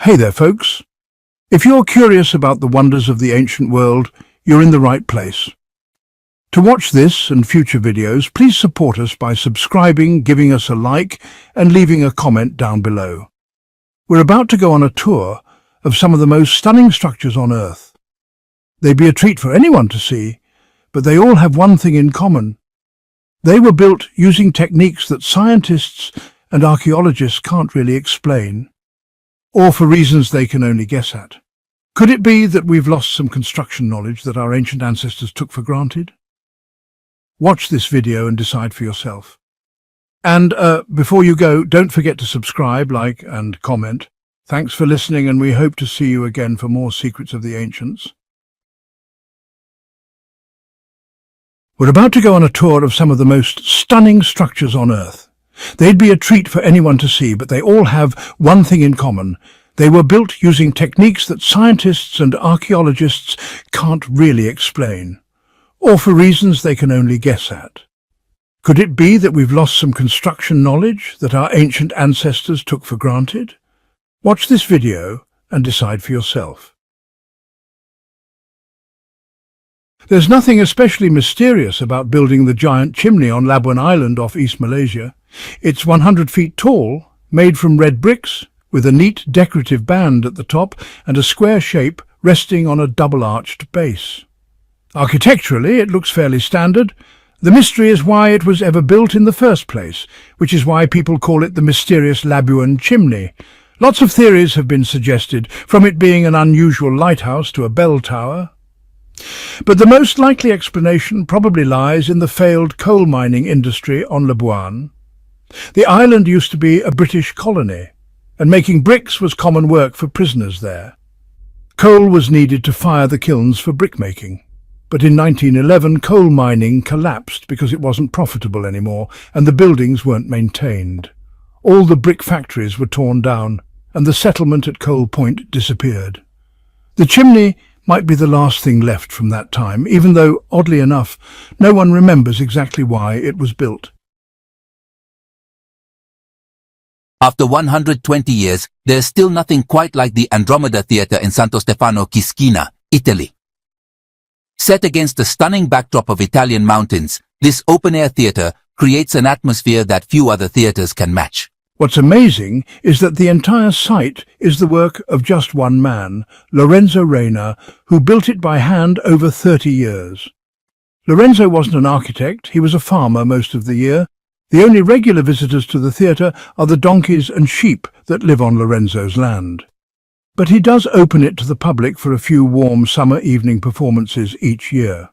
Hey there, folks. If you're curious about the wonders of the ancient world, you're in the right place. To watch this and future videos, please support us by subscribing, giving us a like, and leaving a comment down below. We're about to go on a tour of some of the most stunning structures on Earth. They'd be a treat for anyone to see, but they all have one thing in common. They were built using techniques that scientists and archaeologists can't really explain, or for reasons they can only guess at. Could it be that we've lost some construction knowledge that our ancient ancestors took for granted? Watch this video and decide for yourself. And before you go, don't forget to subscribe, like, and comment. Thanks for listening, and we hope to see you again for more Secrets of the Ancients. We're about to go on a tour of some of the most stunning structures on Earth. They'd be a treat for anyone to see, but they all have one thing in common. They were built using techniques that scientists and archaeologists can't really explain, or for reasons they can only guess at. Could it be that we've lost some construction knowledge that our ancient ancestors took for granted? Watch this video and decide for yourself. There's nothing especially mysterious about building the giant chimney on Labuan Island off East Malaysia. It's 100 feet tall, made from red bricks, with a neat decorative band at the top and a square shape resting on a double-arched base. Architecturally, it looks fairly standard. The mystery is why it was ever built in the first place, which is why people call it the mysterious Labuan chimney. Lots of theories have been suggested, from it being an unusual lighthouse to a bell tower. But the most likely explanation probably lies in the failed coal mining industry on Labuan. The island used to be a British colony, and making bricks was common work for prisoners there. Coal was needed to fire the kilns for brickmaking. But in 1911, coal mining collapsed because it wasn't profitable anymore, and the buildings weren't maintained. All the brick factories were torn down, and the settlement at Coal Point disappeared. The chimney might be the last thing left from that time, even though, oddly enough, no one remembers exactly why it was built. After 120 years, there's still nothing quite like the Andromeda Theatre in Santo Stefano Kiskina, Italy. Set against the stunning backdrop of Italian mountains, this open-air theatre creates an atmosphere that few other theatres can match. What's amazing is that the entire site is the work of just one man, Lorenzo Reina, who built it by hand over 30 years. Lorenzo wasn't an architect, he was a farmer most of the year. The only regular visitors to the theatre are the donkeys and sheep that live on Lorenzo's land. But he does open it to the public for a few warm summer evening performances each year.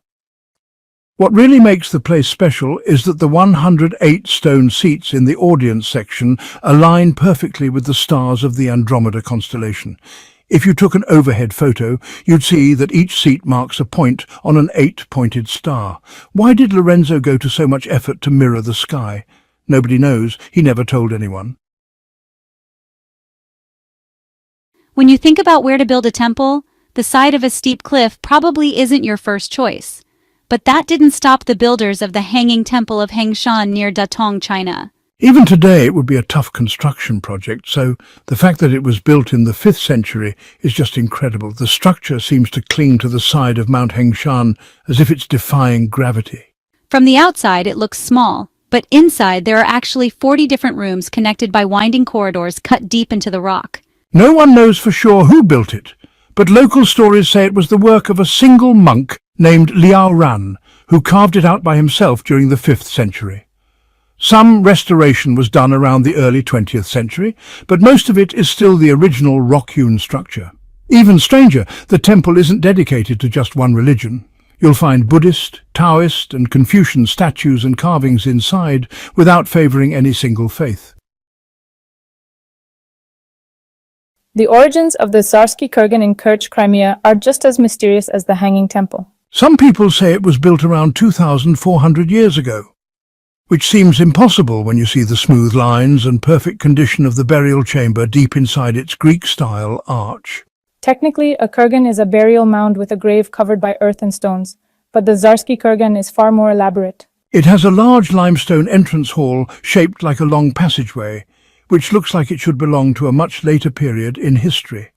What really makes the place special is that the 108 stone seats in the audience section align perfectly with the stars of the Andromeda constellation. If you took an overhead photo, you'd see that each seat marks a point on an 8-pointed star. Why did Lorenzo go to so much effort to mirror the sky? Nobody knows. He never told anyone. When you think about where to build a temple, the side of a steep cliff probably isn't your first choice. But that didn't stop the builders of the Hanging Temple of Hengshan near Datong, China. Even today it would be a tough construction project, so the fact that it was built in the 5th century is just incredible. The structure seems to cling to the side of Mount Hengshan as if it's defying gravity. From the outside it looks small, but inside there are actually 40 different rooms connected by winding corridors cut deep into the rock. No one knows for sure who built it, but local stories say it was the work of a single monk named Liao Ran, who carved it out by himself during the 5th century. Some restoration was done around the early 20th century, but most of it is still the original rock-hewn structure. Even stranger, the temple isn't dedicated to just one religion. You'll find Buddhist, Taoist and Confucian statues and carvings inside without favouring any single faith. The origins of the Zarski Kiran in Kerch, Crimea are just as mysterious as the Hanging Temple. Some people say it was built around 2,400 years ago, which seems impossible when you see the smooth lines and perfect condition of the burial chamber deep inside its Greek-style arch. Technically, a kurgan is a burial mound with a grave covered by earth and stones, but the Zarski Kiran is far more elaborate. It has a large limestone entrance hall shaped like a long passageway, which looks like it should belong to a much later period in history.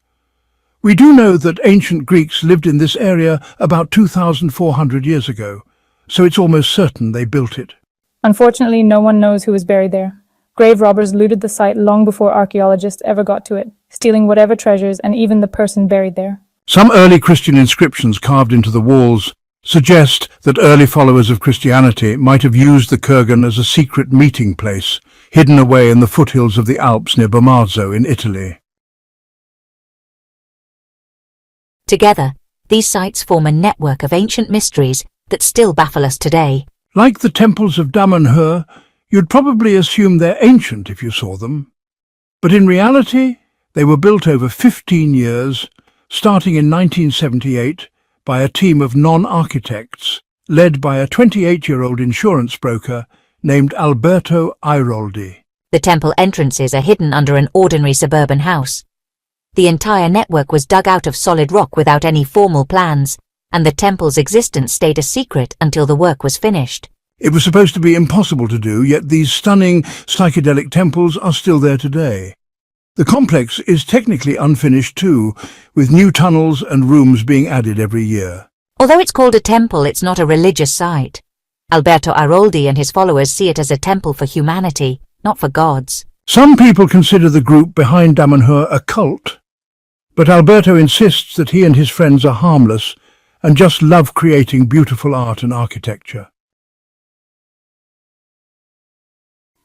We do know that ancient Greeks lived in this area about 2,400 years ago, so it's almost certain they built it. Unfortunately, no one knows who was buried there. Grave robbers looted the site long before archaeologists ever got to it, stealing whatever treasures and even the person buried there. Some early Christian inscriptions carved into the walls suggest that early followers of Christianity might have used the kurgan as a secret meeting place, hidden away in the foothills of the Alps near Bomarzo in Italy. Together, these sites form a network of ancient mysteries that still baffle us today. Like the temples of Damhur, you'd probably assume they're ancient if you saw them. But in reality, they were built over 15 years, starting in 1978, by a team of non-architects, led by a 28-year-old insurance broker named Alberto Airoldi. The temple entrances are hidden under an ordinary suburban house. The entire network was dug out of solid rock without any formal plans, and the temple's existence stayed a secret until the work was finished. It was supposed to be impossible to do, yet these stunning psychedelic temples are still there today. The complex is technically unfinished too, with new tunnels and rooms being added every year. Although it's called a temple, it's not a religious site. Alberto Airoldi and his followers see it as a temple for humanity, not for gods. Some people consider the group behind Damhur a cult, but Alberto insists that he and his friends are harmless and just love creating beautiful art and architecture.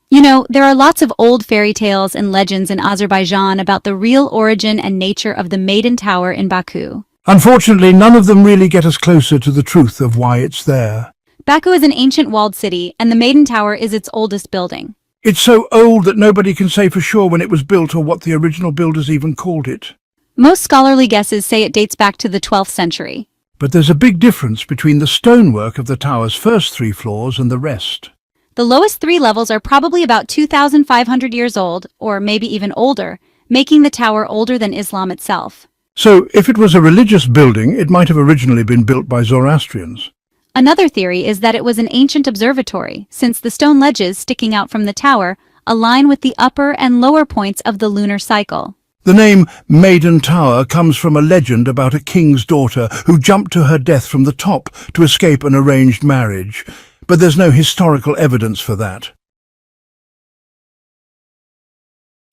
You know, there are lots of old fairy tales and legends in Azerbaijan about the real origin and nature of the Maiden Tower in Baku. Unfortunately, none of them really get us closer to the truth of why it's there. Baku is an ancient walled city, and the Maiden Tower is its oldest building. It's so old that nobody can say for sure when it was built or what the original builders even called it. Most scholarly guesses say it dates back to the 12th century. But there's a big difference between the stonework of the tower's first 3 floors and the rest. The lowest 3 levels are probably about 2,500 years old, or maybe even older, making the tower older than Islam itself. So, if it was a religious building, it might have originally been built by Zoroastrians. Another theory is that it was an ancient observatory, since the stone ledges sticking out from the tower align with the upper and lower points of the lunar cycle. The name Maiden Tower comes from a legend about a king's daughter who jumped to her death from the top to escape an arranged marriage, but there's no historical evidence for that.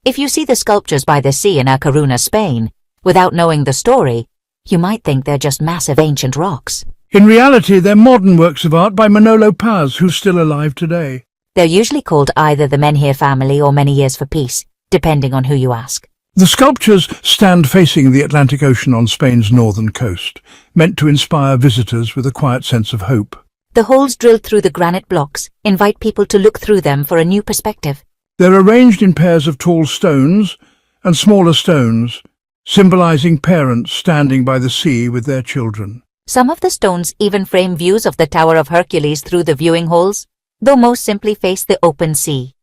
If you see the sculptures by the sea in A Coruña, Spain, without knowing the story, you might think they're just massive ancient rocks. In reality, they're modern works of art by Manolo Paz, who's still alive today. They're usually called either the Menhir family or Many Years for Peace, depending on who you ask. The sculptures stand facing the Atlantic Ocean on Spain's northern coast, meant to inspire visitors with a quiet sense of hope. The holes drilled through the granite blocks invite people to look through them for a new perspective. They're arranged in pairs of tall stones and smaller stones, symbolizing parents standing by the sea with their children. Some of the stones even frame views of the Tower of Hercules through the viewing holes, though most simply face the open sea.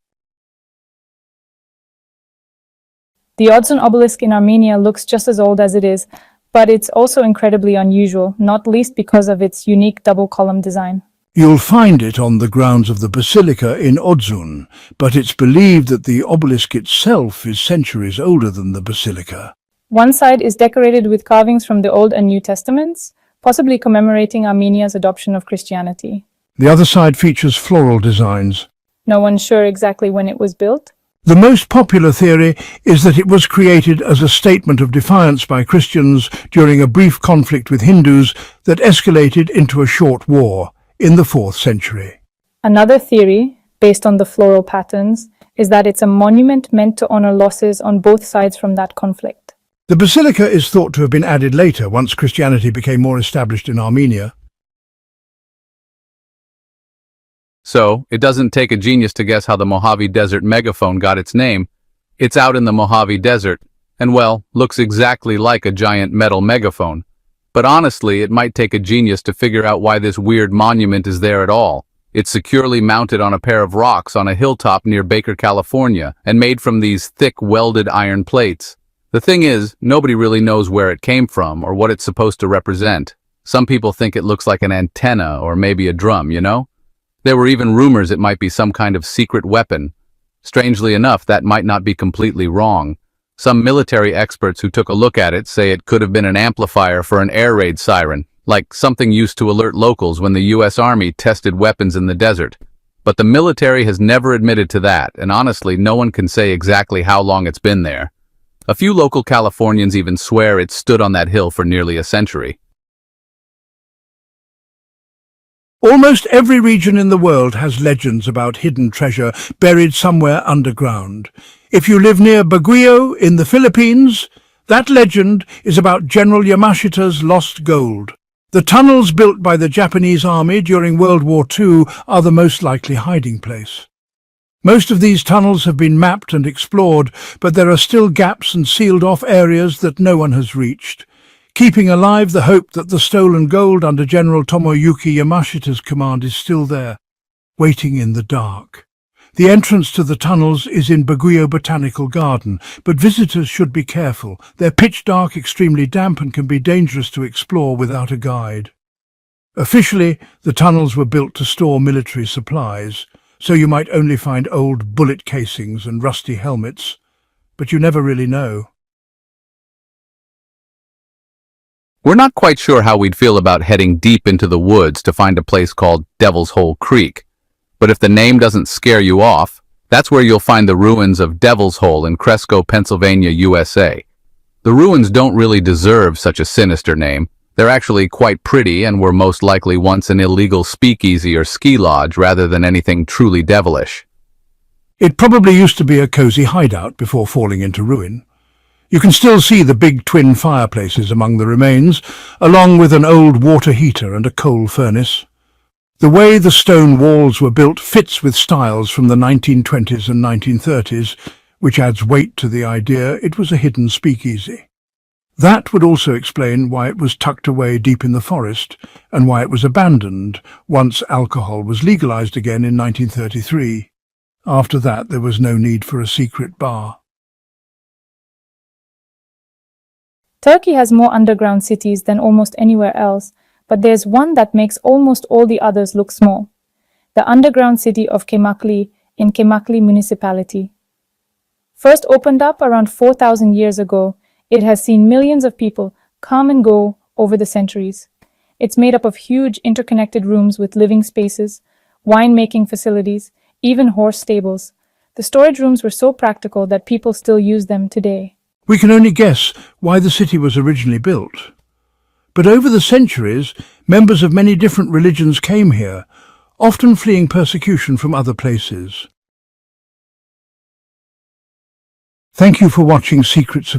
The Odzun obelisk in Armenia looks just as old as it is, but it's also incredibly unusual, not least because of its unique double-column design. You'll find it on the grounds of the basilica in Odzun, but it's believed that the obelisk itself is centuries older than the basilica. One side is decorated with carvings from the Old and New Testaments, possibly commemorating Armenia's adoption of Christianity. The other side features floral designs. No one's sure exactly when it was built. The most popular theory is that it was created as a statement of defiance by Christians during a brief conflict with Hindus that escalated into a short war in the 4th century. Another theory, based on the floral patterns, is that it's a monument meant to honor losses on both sides from that conflict. The basilica is thought to have been added later, once Christianity became more established in Armenia. So, it doesn't take a genius to guess how the Mojave Desert Megaphone got its name. It's out in the Mojave Desert, and well, looks exactly like a giant metal megaphone. But honestly, it might take a genius to figure out why this weird monument is there at all. It's securely mounted on a pair of rocks on a hilltop near Baker, California, and made from these thick welded iron plates. The thing is, nobody really knows where it came from or what it's supposed to represent. Some people think it looks like an antenna or maybe a drum, you know? There were even rumors it might be some kind of secret weapon. Strangely enough, that might not be completely wrong. Some military experts who took a look at it say it could have been an amplifier for an air raid siren, like something used to alert locals when the U.S. Army tested weapons in the desert. But the military has never admitted to that, and honestly, no one can say exactly how long it's been there. A few local Californians even swear it stood on that hill for nearly a century. Almost every region in the world has legends about hidden treasure buried somewhere underground. If you live near Baguio in the Philippines, that legend is about General Yamashita's lost gold. The tunnels built by the Japanese army during World War II are the most likely hiding place. Most of these tunnels have been mapped and explored, but there are still gaps and sealed-off areas that no one has reached, keeping alive the hope that the stolen gold under General Tomoyuki Yamashita's command is still there, waiting in the dark. The entrance to the tunnels is in Baguio Botanical Garden, but visitors should be careful. They're pitch dark, extremely damp, and can be dangerous to explore without a guide. Officially, the tunnels were built to store military supplies, so you might only find old bullet casings and rusty helmets, but you never really know. We're not quite sure how we'd feel about heading deep into the woods to find a place called Devil's Hole Creek. But if the name doesn't scare you off, that's where you'll find the ruins of Devil's Hole in Cresco, Pennsylvania, USA. The ruins don't really deserve such a sinister name. They're actually quite pretty and were most likely once an illegal speakeasy or ski lodge rather than anything truly devilish. It probably used to be a cozy hideout before falling into ruin. You can still see the big twin fireplaces among the remains, along with an old water heater and a coal furnace. The way the stone walls were built fits with styles from the 1920s and 1930s, which adds weight to the idea it was a hidden speakeasy. That would also explain why it was tucked away deep in the forest and why it was abandoned once alcohol was legalized again in 1933. After that, there was no need for a secret bar. Turkey has more underground cities than almost anywhere else, but there's one that makes almost all the others look small. The underground city of Kaymakli in Kaymakli municipality. First opened up around 4,000 years ago, it has seen millions of people come and go over the centuries. It's made up of huge interconnected rooms with living spaces, wine-making facilities, even horse stables. The storage rooms were so practical that people still use them today. We can only guess why the city was originally built. But over the centuries, members of many different religions came here, often fleeing persecution from other places. Thank you for watching Secrets of